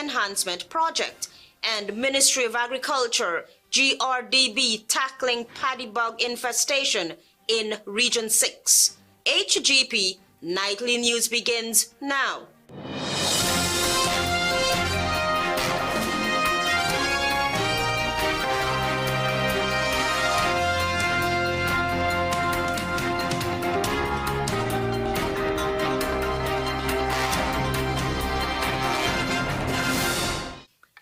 Enhancement Project, and Ministry of Agriculture, GRDB, tackling paddy bug infestation in Region 6. HGP Nightly News begins now.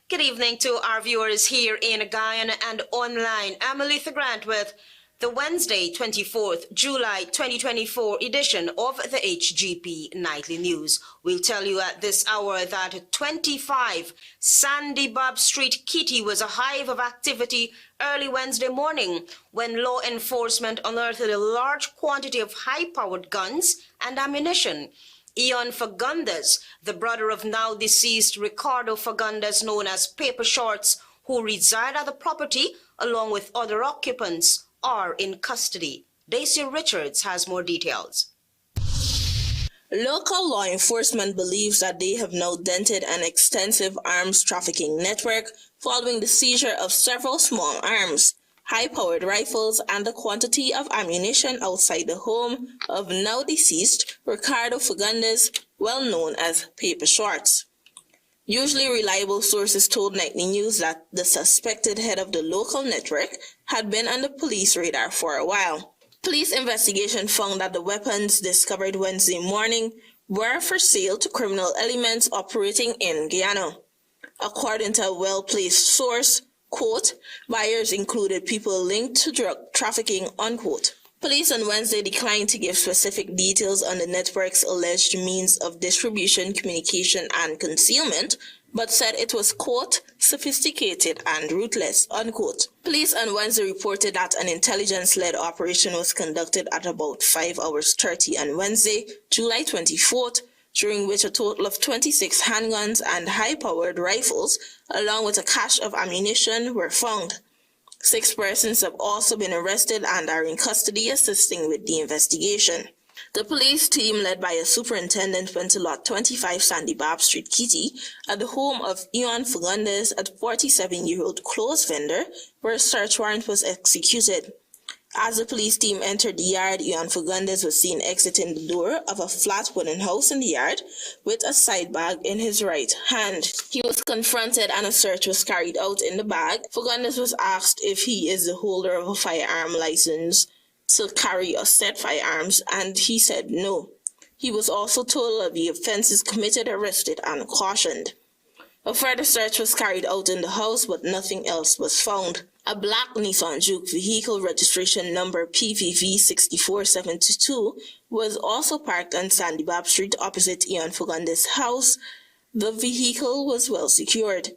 Good evening to our viewers here in Guyana and online. I'm Aletha Grant with the Wednesday, 24th July 2024 edition of the HGP Nightly News. We'll tell you at this hour that 25 Sandy Bob Street Kitty was a hive of activity early Wednesday morning when law enforcement unearthed a large quantity of high-powered guns and ammunition. Ian Fagundes, the brother of now deceased Ricardo Fagundes, known as Paper Shorts, who reside at the property along with other occupants, are in custody. Daisy Richards has more details. Local law enforcement believes that they have now dented an extensive arms trafficking network following the seizure of several small arms, high-powered rifles, and the quantity of ammunition outside the home of now deceased Ricardo Fagundes, well known as Paper Shorts. Usually reliable sources told Nightly News that the suspected head of the local network had been on the police radar for a while. Police investigation found that the weapons discovered Wednesday morning were for sale to criminal elements operating in Guyana. According to a well-placed source, quote, buyers included people linked to drug trafficking, unquote. Police on Wednesday declined to give specific details on the network's alleged means of distribution, communication, and concealment, but said it was, quote, sophisticated and ruthless, unquote. Police on Wednesday reported that an intelligence-led operation was conducted at about 5:30 on Wednesday, July 24th, during which a total of 26 handguns and high-powered rifles, along with a cache of ammunition, were found. 6 persons have also been arrested and are in custody assisting with the investigation. The police team, led by a superintendent, went to lot 25 Sandy Bob Street Kitty at the home of Ian Fagundes, a 47-year-old clothes vendor, where a search warrant was executed. As the police team entered the yard, Ian Fagundes was seen exiting the door of a flat wooden house in the yard with a side bag in his right hand. He was confronted and a search was carried out in the bag. Fagundes was asked if he is the holder of a firearm license to carry or set firearms, and he said no. He was also told of the offenses committed, arrested, and cautioned. A further search was carried out in the house, but nothing else was found. A black Nissan Juke vehicle registration number PVV 64722 was also parked on Sandy Bob Street opposite Ian Fagundes' house. The vehicle was well secured.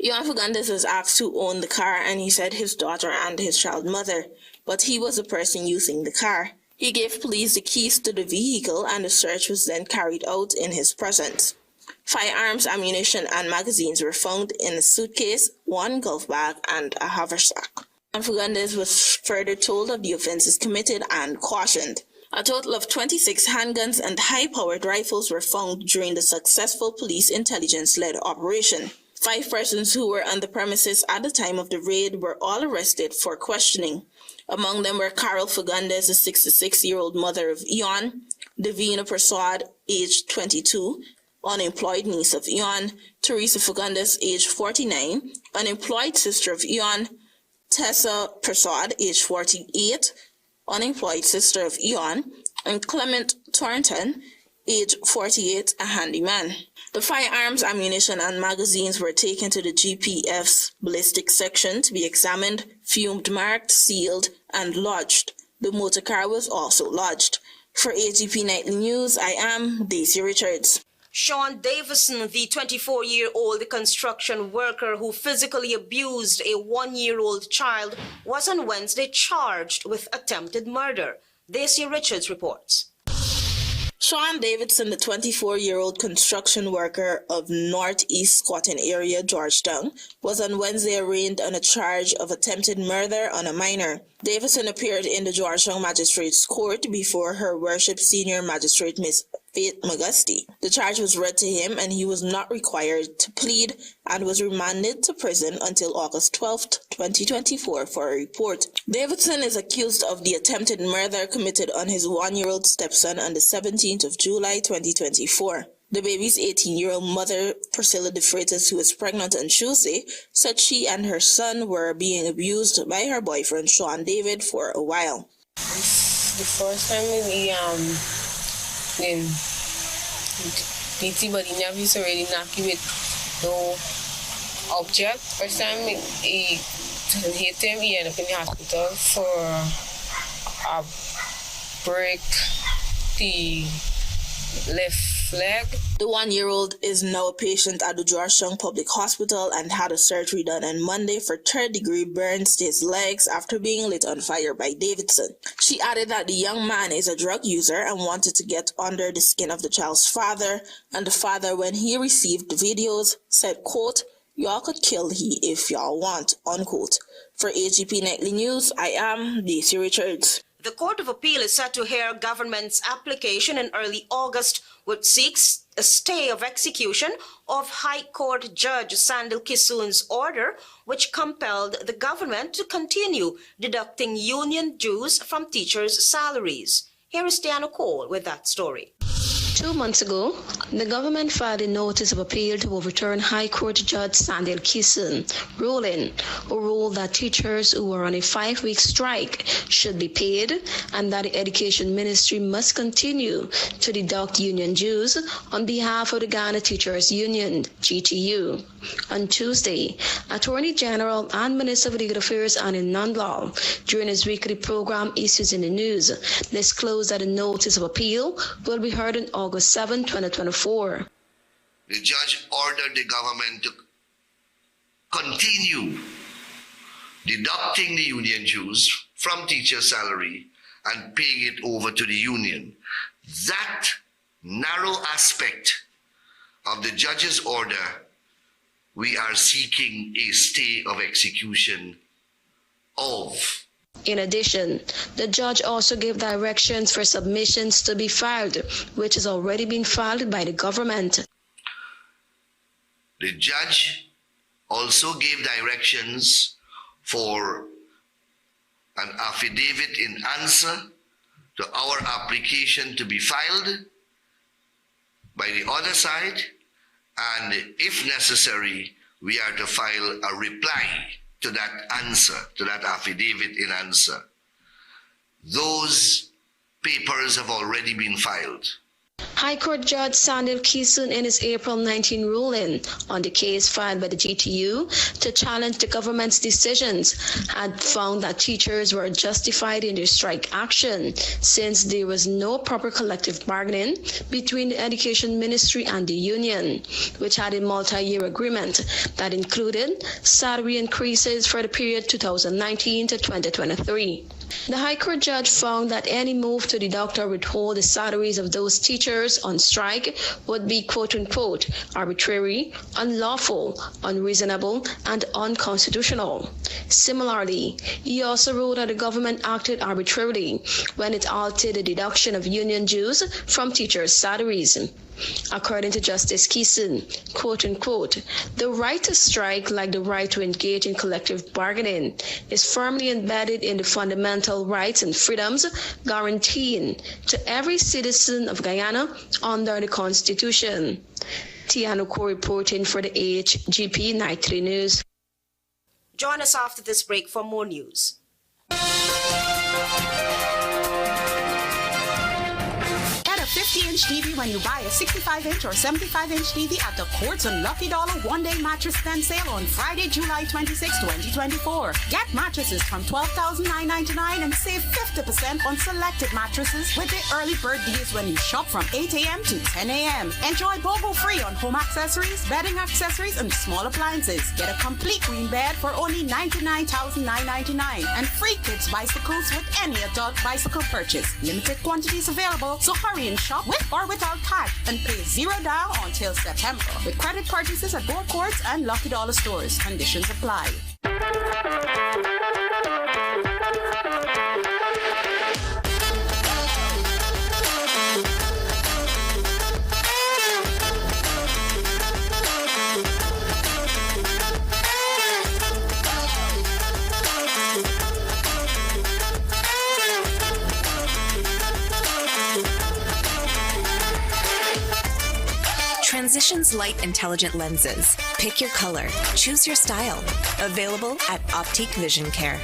Ian Fagundes was asked who owned the car, and he said his daughter and his child mother, but he was the person using the car. He gave police the keys to the vehicle, and the search was then carried out in his presence. Firearms, ammunition, and magazines were found in a suitcase, 1 golf bag, and a haversack. Fagundes was further told of the offenses committed and cautioned. A total of 26 handguns and high-powered rifles were found during the successful police intelligence-led operation. 5 persons who were on the premises at the time of the raid were all arrested for questioning. Among them were Carol Fagundes, the 66-year-old mother of Ian, Davina Prasad, aged 22, unemployed niece of Ian, Teresa Fagundes, age 49, unemployed sister of Ian, Tessa Prasad, age 48, unemployed sister of Ian, and Clement Thornton, age 48, a handyman. The firearms, ammunition, and magazines were taken to the GPF's ballistic section to be examined, fumed, marked, sealed, and lodged. The motor car was also lodged. For HGP Nightly News, I am Daisy Richards. Sean Davison, the 24-year-old construction worker who physically abused a 1-year-old child, was on Wednesday charged with attempted murder. Daisy Richards reports. Sean Davidson, the 24-year-old construction worker of Northeast Squatting Area, Georgetown, was on Wednesday arraigned on a charge of attempted murder on a minor. Davison appeared in the Georgetown Magistrates Court before Her Worship Senior Magistrate Ms. Faith Magusti. The charge was read to him and he was not required to plead and was remanded to prison until August 12, 2024 for a report. Davidson is accused of the attempted murder committed on his 1-year-old stepson on the 17th of July 2024. The baby's 18-year-old mother, Priscilla De Freitas, who was pregnant on Tuesday, said she and her son were being abused by her boyfriend, Sean David, for a while. The first time then beat, but he never used to really knock you with no object. First time he hit him, he ended up in the hospital for a break the left leg. The 1-year-old is now a patient at the Georgetown Public Hospital and had a surgery done on Monday for third-degree burns to his legs after being lit on fire by Davidson. She added that the young man is a drug user and wanted to get under the skin of the child's father, and the father, when he received the videos, said, quote, "Y'all could kill he if y'all want," unquote. For HGP Nightly News, I am Daisy Richards. The Court of Appeal is set to hear government's application in early August, which seeks a stay of execution of High Court Judge Sandil Kissoon's order, which compelled the government to continue deducting union dues from teachers' salaries. Here is Diana Cole with that story. 2 months ago, the government filed a notice of appeal to overturn High Court Judge Sandil Kissoon ruling, who ruled that teachers who were on a 5-week strike should be paid and that the Education Ministry must continue to deduct union dues on behalf of the Guyana Teachers Union, GTU. On Tuesday, Attorney General and Minister of Legal Affairs Anil Nandlal, during his weekly program Issues in the News, disclosed that a notice of appeal will be heard on August 7, 2024. The judge ordered the government to continue deducting the union dues from teacher salary and paying it over to the union. That narrow aspect of the judge's order, we are seeking a stay of execution of. In addition, the judge also gave directions for submissions to be filed, which has already been filed by the government. The judge also gave directions for an affidavit in answer to our application to be filed by the other side, and if necessary, we are to file a reply to that answer, to that affidavit in answer. Those papers have already been filed. High Court Judge Sandil Kissoon, in his April 19 ruling on the case filed by the GTU to challenge the government's decisions, had found that teachers were justified in their strike action since there was no proper collective bargaining between the Education Ministry and the union, which had a multi-year agreement that included salary increases for the period 2019 to 2023. The High Court judge found that any move to deduct or withhold the salaries of those teachers on strike would be quote-unquote arbitrary, unlawful, unreasonable, and unconstitutional. Similarly, he also ruled that the government acted arbitrarily when it altered the deduction of union dues from teachers' salaries. According to Justice Kissoon, quote-unquote, the right to strike, like the right to engage in collective bargaining, is firmly embedded in the fundamental rights and freedoms guaranteed to every citizen of Guyana under the Constitution. Tiano Ko reporting for the HGP Nightly News. Join us after this break for more news. Get a 50-inch TV when you buy a 65-inch or 75-inch TV at the Quartz and Lucky Dollar one-day mattress stand sale on Friday, July 26, 2024. Get mattresses from $12,999 and save 50% on selected mattresses with the early bird deals when you shop from 8 a.m. to 10 a.m. Enjoy BOGO free on home accessories, bedding accessories, and small appliances. Get a complete queen bed for only $99,999 and free kids bicycles with any adult bicycle purchase. Limited quantities available, so hurry and shop with or without tag and pay $0 until September. With credit purchases at both Quartz and Lucky Dollar stores. Conditions apply. Vision's light intelligent lenses. Pick your color, choose your style. Available at Optique Vision Care.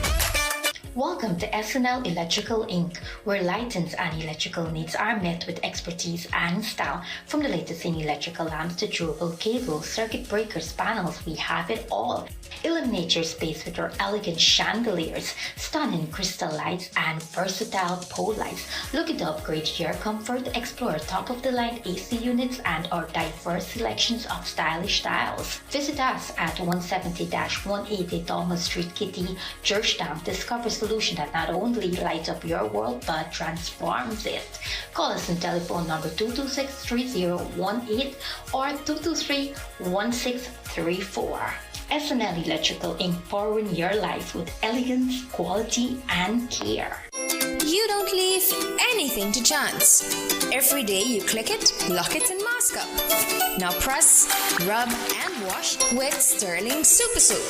Welcome to SNL Electrical Inc., where lighting and electrical needs are met with expertise and style. From the latest in electrical lamps to durable cables, circuit breakers, panels, we have it all. Illuminate your space with our elegant chandeliers, stunning crystal lights, and versatile pole lights. Looking to upgrade your comfort? Explore top-of-the-line AC units and our diverse selections of stylish styles. Visit us at 170-180 Thomas Street, Kitty, Georgetown. Discover a solution that not only lights up your world but transforms it. Call us on telephone number 226-3018 or 223-1634. SNL Electrical Inc. powering your life with elegance, quality, and care. You don't leave anything to chance. Every day you click it, lock it, and mask up. Now press, rub, and wash with Sterling Super Soap.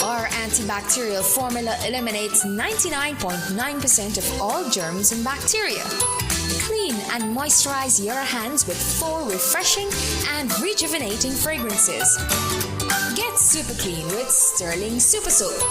Our antibacterial formula eliminates 99.9% of all germs and bacteria. Clean and moisturize your hands with 4 refreshing and rejuvenating fragrances. Get super clean with Sterling Super Soap.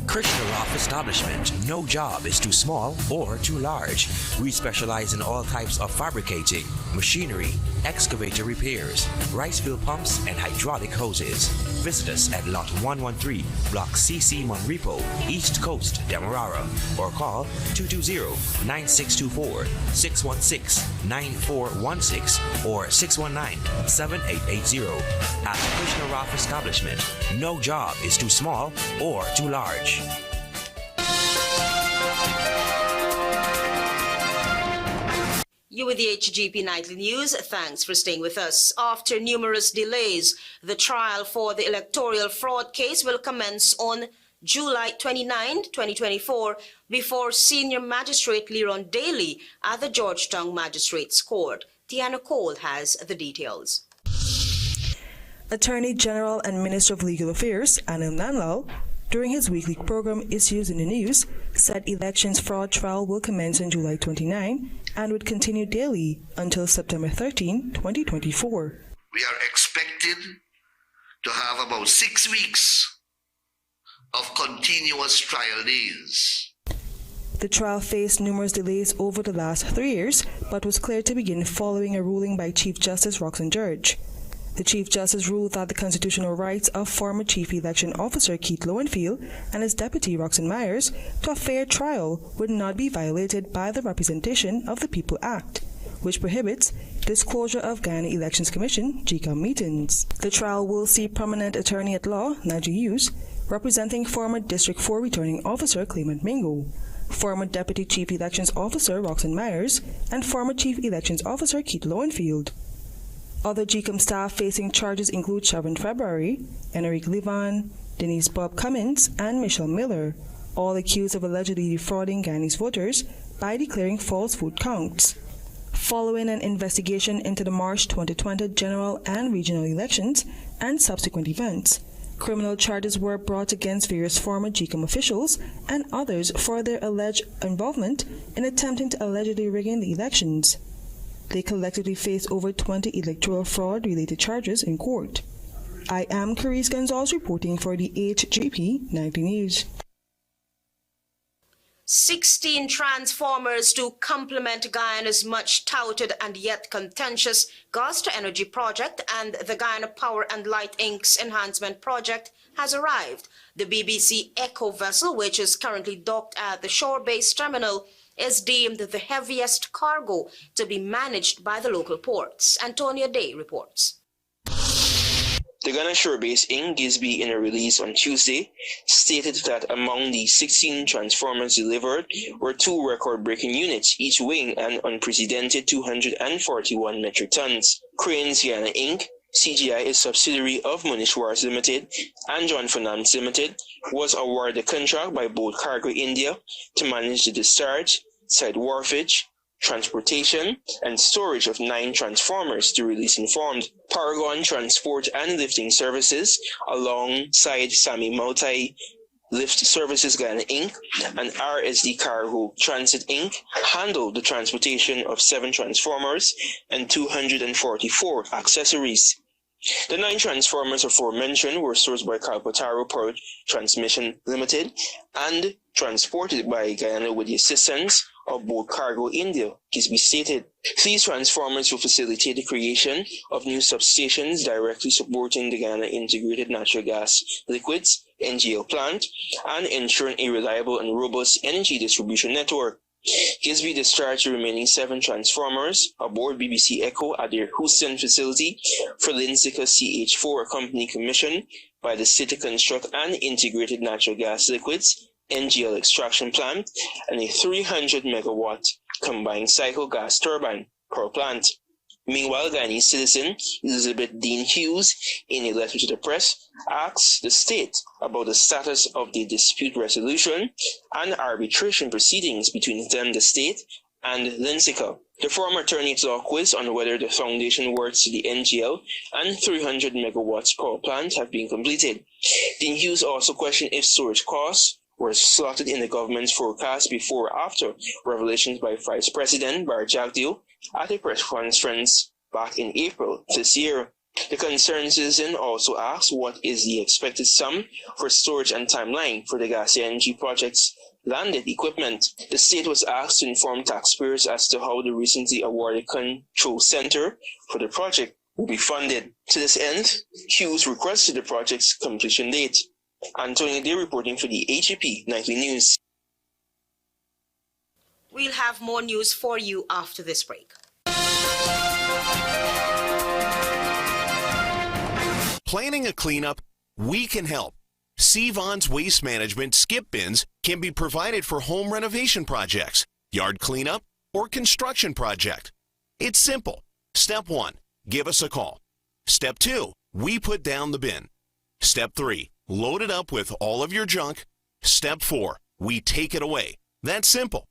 Krishna Roth Establishment. No job is too small or too large. We specialize in all types of fabricating, machinery, excavator repairs, rice field pumps, and hydraulic hoses. Visit us at Lot 113, Block CC Monrepo, East Coast, Demerara, or call 220-9624, 616-9416, or 619-7880. At Krishna Roth Establishment, no job is too small or too large. You with the HGP Nightly News. Thanks for staying with us. After numerous delays, the trial for the electoral fraud case will commence on July 29, 2024, before Senior Magistrate Leron Daly at the Georgetown Magistrates Court. Tiana Cole has the details. Attorney General and Minister of Legal Affairs, Anil Nanlal, during his weekly program Issues in the News, said elections fraud trial will commence on July 29 and would continue daily until September 13, 2024. We are expected to have about 6 weeks of continuous trial days. The trial faced numerous delays over the last 3 years, but was cleared to begin following a ruling by Chief Justice Roxanne Judge. The Chief Justice ruled that the constitutional rights of former Chief Election Officer Keith Lowenfield and his deputy Roxanne Myers to a fair trial would not be violated by the Representation of the People Act, which prohibits disclosure of Guyana Elections Commission GCOM meetings. The trial will see prominent attorney-at-law Najee Hughes representing former District 4 Returning Officer Clement Mingo, former Deputy Chief Elections Officer Roxanne Myers, and former Chief Elections Officer Keith Lowenfield. Other GCOM staff facing charges include Shavon February, Enrique Levan, Denise Bob Cummins, and Michelle Miller, all accused of allegedly defrauding Guyanese voters by declaring false vote counts. Following an investigation into the March 2020 general and regional elections and subsequent events, criminal charges were brought against various former GCOM officials and others for their alleged involvement in attempting to allegedly rigging the elections. They collectively face over 20 electoral fraud-related charges in court. I am Carice Gonzalez reporting for the HGP Nightly News. 16 transformers to complement Guyana's much-touted and yet contentious Gas to Energy project and the Guyana Power and Light Inc.'s enhancement project has arrived. The BBC Echo vessel, which is currently docked at the shore-based terminal, is deemed the heaviest cargo to be managed by the local ports. Antonia Day reports. The Ghana Shore Base Inc. Gisby, in a release on Tuesday, stated that among the 16 transformers delivered were 2 record-breaking units, each weighing an unprecedented 241 metric tons. Cranes Guyana Inc., CGI, a subsidiary of Munishwars Limited and John Finance Limited, was awarded the contract by both Cargo India to manage the discharge, site wharfage, transportation, and storage of 9 transformers, the release informed. Paragon Transport and Lifting Services, alongside Sami Multi Lift Services Guyana Inc., and RSD Cargo Transit Inc. handled the transportation of 7 transformers and 244 accessories. The 9 transformers aforementioned were sourced by Calpotaro Power Transmission Limited and transported by Guyana with the assistance of both Cargo India, Kisby stated. These transformers will facilitate the creation of new substations directly supporting the Guyana Integrated Natural Gas Liquids NGL plant and ensuring a reliable and robust energy distribution network. Kisby discharged the remaining 7 transformers aboard BBC Echo at their Houston facility for Linsika CH4, a company commissioned by the city to construct an integrated natural gas liquids NGL extraction plant and a 300 megawatt combined cycle gas turbine power plant. Meanwhile, Guyanese citizen Elizabeth Dean Hughes, in a letter to the press, asks the state about the status of the dispute resolution and arbitration proceedings between them, the state, and Linsika. The former attorney law quiz on whether the foundation works to the NGL and 300 megawatts power plant have been completed. Dean Hughes also questioned if storage costs were slotted in the government's forecast before or after revelations by Vice President Bar Jagdeo at a press conference back in April this year. The concerned citizen also asked what is the expected sum for storage and timeline for the gas LNG project's landed equipment. The state was asked to inform taxpayers as to how the recently awarded control center for the project will be funded. To this end, Hughes requested the project's completion date. Antonio Day reporting for the HGP Nightly News. We'll have more news for you after this break. Planning a cleanup? We can help. Sevon's Waste Management skip bins can be provided for home renovation projects, yard cleanup, or construction project. It's simple. Step 1, give us a call. Step 2, we put down the bin. Step 3, load it up with all of your junk. Step 4, we take it away. That's simple.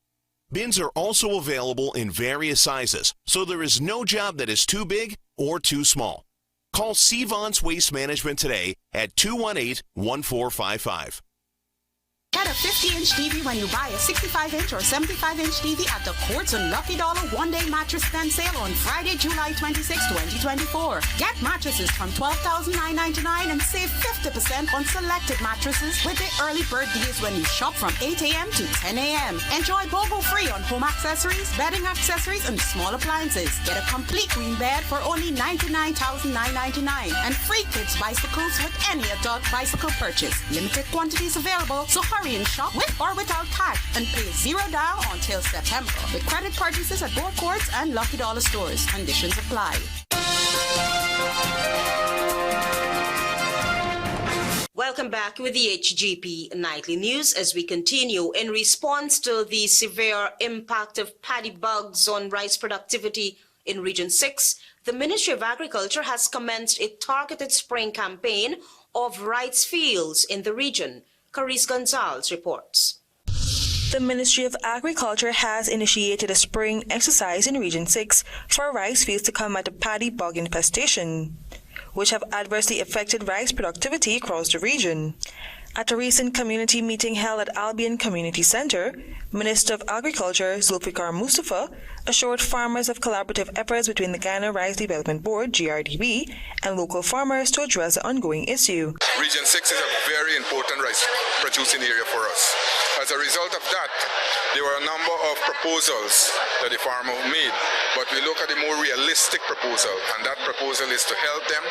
Bins are also available in various sizes, so there is no job that is too big or too small. Call Sevon's Waste Management today at 218-1455. Get a 50-inch TV when you buy a 65-inch or 75-inch TV at the Quartz and Lucky Dollar one-day mattress stand sale on Friday, July 26, 2024. Get mattresses from $12,999 and save 50% on selected mattresses with the early bird deals when you shop from 8 a.m. to 10 a.m. Enjoy BOGO free on home accessories, bedding accessories, and small appliances. Get a complete queen bed for only $99,999 and free kids bicycles with any adult bicycle purchase. Limited quantities available, so hurry and shop with or without cash and pay $0 down until September. With credit purchases at both Quartz and Lucky Dollar stores. Conditions apply. Welcome back with the HGP Nightly News as we continue. In response to the severe impact of paddy bugs on rice productivity in Region 6, the Ministry of Agriculture has commenced a targeted spraying campaign of rice fields in the region. Carice Gonzalez reports. The Ministry of Agriculture has initiated a spraying exercise in Region 6 for rice fields to combat the paddy bug infestation, which have adversely affected rice productivity across the region. At a recent community meeting held at Albion Community Center, Minister of Agriculture Zulfikar Mustafa assured farmers of collaborative efforts between the Guyana Rice Development Board, GRDB, and local farmers to address the ongoing issue. Region 6 is a very important rice producing area for us. As a result of that, there were a number of proposals that the farmer made, but we look at the more realistic proposal, and that proposal is to help them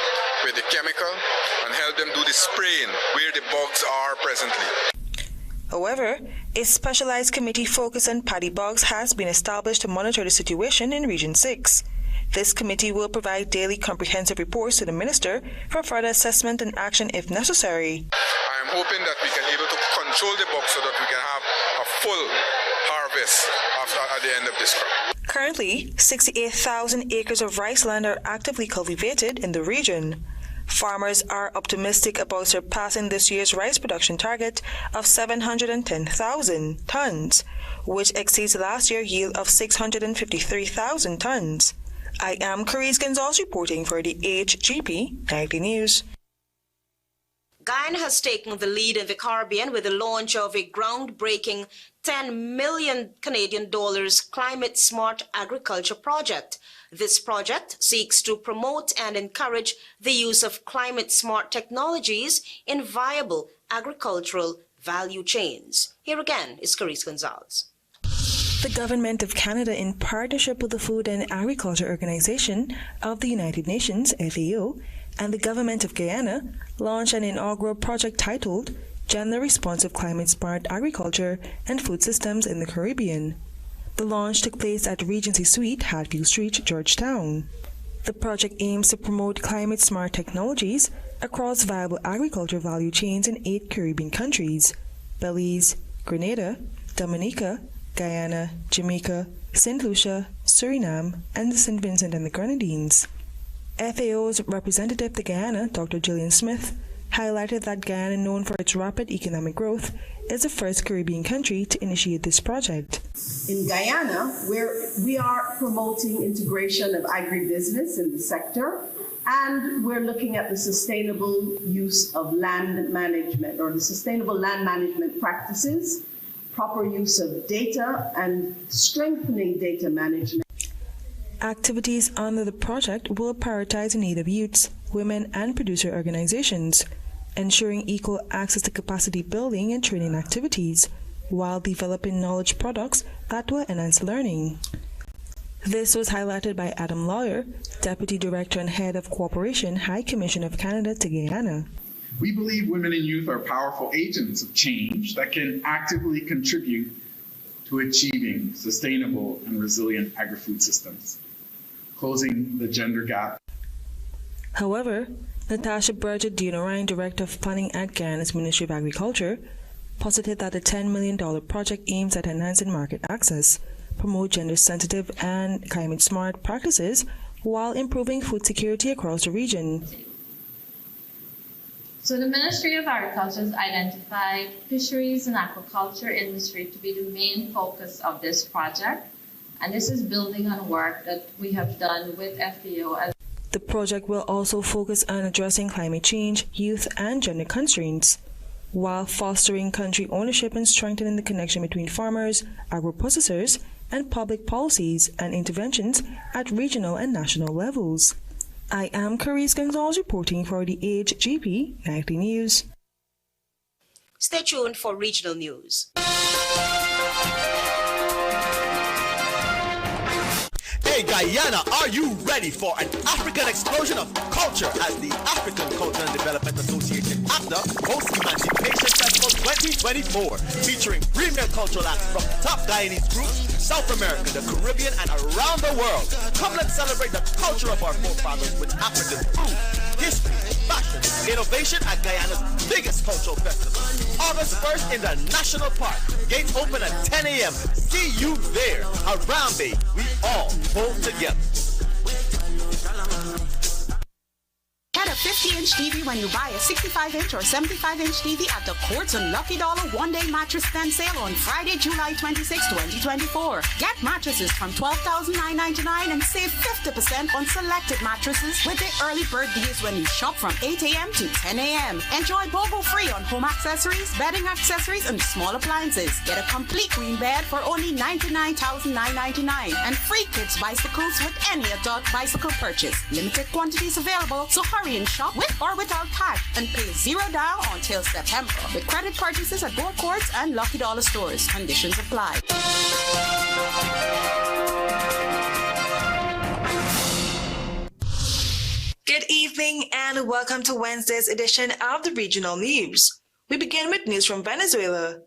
with the chemical and help them do the spraying where the bugs are presently. However, a specialized committee focused on paddy bugs has been established to monitor the situation in Region 6. This committee will provide daily comprehensive reports to the Minister for further assessment and action if necessary. I am hoping that we can be able to control the bugs so that we can have a full harvest at the end of this crop. Currently, 68,000 acres of rice land are actively cultivated in the region. Farmers are optimistic about surpassing this year's rice production target of 710,000 tons, which exceeds last year's yield of 653,000 tons. I am Carice Gonzalez reporting for the HGP Nightly News. Guyana has taken the lead in the Caribbean with the launch of a groundbreaking $10 million Canadian climate smart agriculture project. This project seeks to promote and encourage the use of climate smart technologies in viable agricultural value chains. Here again is Carice Gonzalez. The Government of Canada, in partnership with the Food and Agriculture Organization of the United Nations, FAO, and the Government of Guyana, launched an inaugural project titled Gender Responsive Climate Smart Agriculture and Food Systems in the Caribbean. The launch took place at Regency Suite, Hatfield Street, Georgetown. The project aims to promote climate smart technologies across viable agriculture value chains in 8 Caribbean countries: Belize, Grenada, Dominica, Guyana, Jamaica, St. Lucia, Suriname, and the St. Vincent and the Grenadines. FAO's representative to Guyana, Dr. Gillian Smith, highlighted that Guyana, known for its rapid economic growth, is the first Caribbean country to initiate this project. In Guyana, we are promoting integration of agribusiness in the sector, and we're looking at the sustainable use of land management, or the sustainable land management practices, proper use of data, and strengthening data management. Activities under the project will prioritize the need of youths, women, and producer organizations, ensuring equal access to capacity building and training activities, while developing knowledge products that will enhance learning. This was highlighted by Adam Lawyer, Deputy Director and Head of Cooperation, High Commission of Canada to Guyana. We believe women and youth are powerful agents of change that can actively contribute to achieving sustainable and resilient agri-food systems, closing the gender gap. However, Natasha Burgett Ryan, Director of Planning at Guyana's Ministry of Agriculture, posited that the $10 million project aims at enhancing market access, promote gender-sensitive and climate-smart practices, while improving food security across the region. So the Ministry of Agriculture has identified fisheries and aquaculture industry to be the main focus of this project, and this is building on work that we have done with FAO. The project will also focus on addressing climate change, youth, and gender constraints, while fostering country ownership and strengthening the connection between farmers, agro-processors, and public policies and interventions at regional and national levels. I am Carice Gonzalez reporting for the HGP Nightly News. Stay tuned for regional news. Hey Guyana, are you ready for an African explosion of culture as the African Culture and Development Association ACTA hosts Emancipation Festival 2024, featuring premier cultural acts from top Guyanese groups, South America, the Caribbean, and around the world. Come, let's celebrate the culture of our forefathers with African food, history, fashion, innovation at Guyana's biggest cultural festival. August 1st in the National Park. Gates open at 10 a.m. See you there. Around Bay, we all pull together. Get a 50-inch TV when you buy a 65-inch or 75-inch TV at the Quartz and Lucky Dollar one-day mattress stand sale on Friday, July 26, 2024. Get mattresses from $12,999 and save 50% on selected mattresses with the early bird deals when you shop from 8 a.m. to 10 a.m. Enjoy BOGO free on home accessories, bedding accessories, and small appliances. Get a complete queen bed for only $99,999 and free kids bicycles with any adult bicycle purchase. Limited quantities available, so hurry and shop with or without cash and pay $0 down until September. With credit purchases at both Quartz and Lucky Dollar stores. Conditions apply. Good evening and welcome to Wednesday's edition of the Regional News. We begin with news from Venezuela.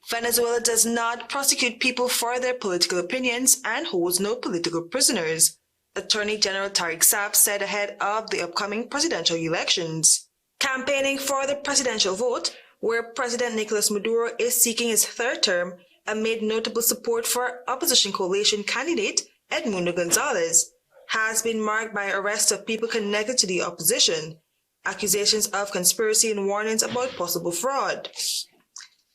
Venezuela does not prosecute people for their political opinions and holds no political prisoners, Attorney General Tariq Saab said ahead of the upcoming presidential elections. Campaigning for the presidential vote, where President Nicolas Maduro is seeking his third term amid notable support for opposition coalition candidate Edmundo Gonzalez, has been marked by arrests of people connected to the opposition, accusations of conspiracy and warnings about possible fraud.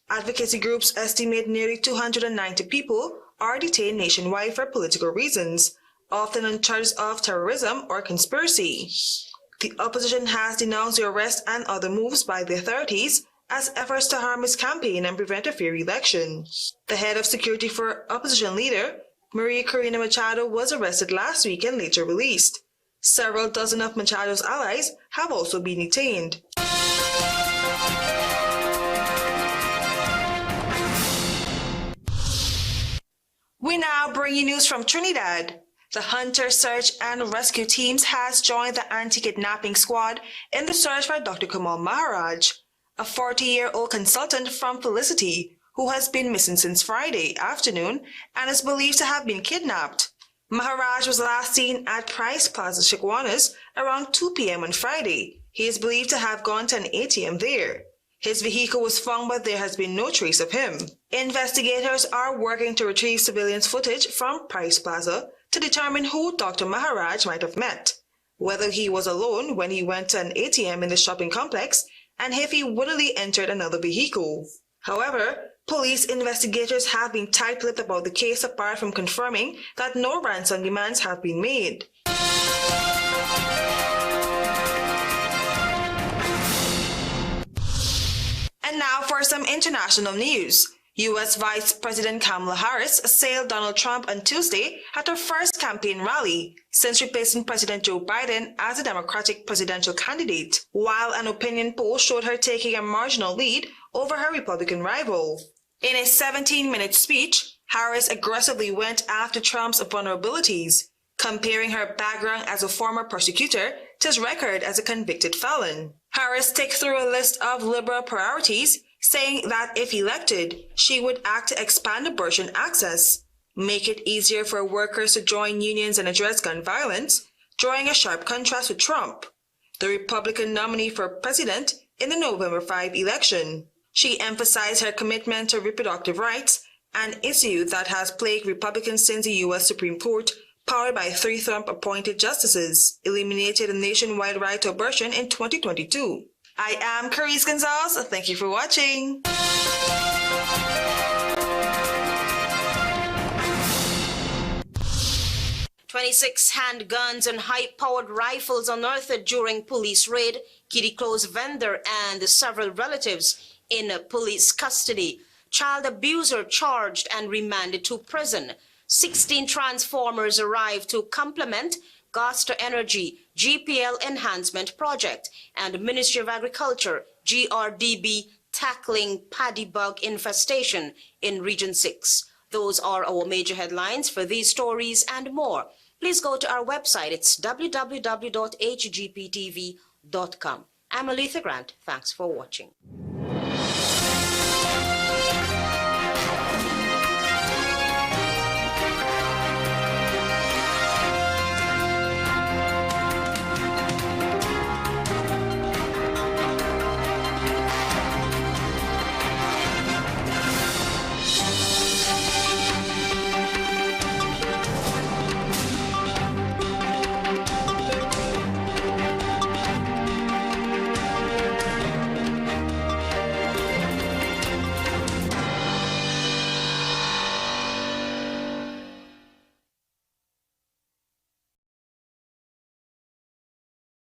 Advocacy groups estimate nearly 290 people are detained nationwide for political reasons, often on charges of terrorism or conspiracy. The opposition has denounced the arrest and other moves by the authorities as efforts to harm his campaign and prevent a fair election. The head of security for opposition leader, Maria Corina Machado, was arrested last week and later released. Several dozen of Machado's allies have also been detained. We now bring you news from Trinidad. The Hunter Search and Rescue Teams has joined the anti-kidnapping squad in the search for Dr. Kamal Maharaj, a 40-year-old consultant from Felicity who has been missing since Friday afternoon and is believed to have been kidnapped. Maharaj was last seen at Price Plaza Chikwanas around 2 p.m. on Friday. He is believed to have gone to an ATM there. His vehicle was found, but there has been no trace of him. Investigators are working to retrieve surveillance footage from Price Plaza to determine who Dr. Maharaj might have met, whether he was alone when he went to an ATM in the shopping complex, and if he wittingly entered another vehicle. However, police investigators have been tight-lipped about the case apart from confirming that no ransom demands have been made. And now for some international news. U.S. Vice President Kamala Harris assailed Donald Trump on Tuesday at her first campaign rally since replacing President Joe Biden as a Democratic presidential candidate, while an opinion poll showed her taking a marginal lead over her Republican rival. In a 17-minute speech, Harris aggressively went after Trump's vulnerabilities, comparing her background as a former prosecutor to his record as a convicted felon. Harris took through a list of liberal priorities, saying that if elected, she would act to expand abortion access, make it easier for workers to join unions and address gun violence, drawing a sharp contrast with Trump, the Republican nominee for president in the November 5 election. She emphasized her commitment to reproductive rights, an issue that has plagued Republicans since the U.S. Supreme Court, powered by 3 Trump-appointed justices, eliminated a nationwide right to abortion in 2022. I am Carice Gonzalez. Thank you for watching. 26 handguns and high-powered rifles unearthed during police raid, kitty clothes vendor and several relatives in police custody. Child abuser charged and remanded to prison. 16 transformers arrived to complement Goster Energy GPL Enhancement Project, and Ministry of Agriculture GRDB tackling paddy bug infestation in Region 6. Those are our major headlines. For these stories and more, please go to our website. It's www.hgptv.com. I'm Aletha Grant. Thanks for watching.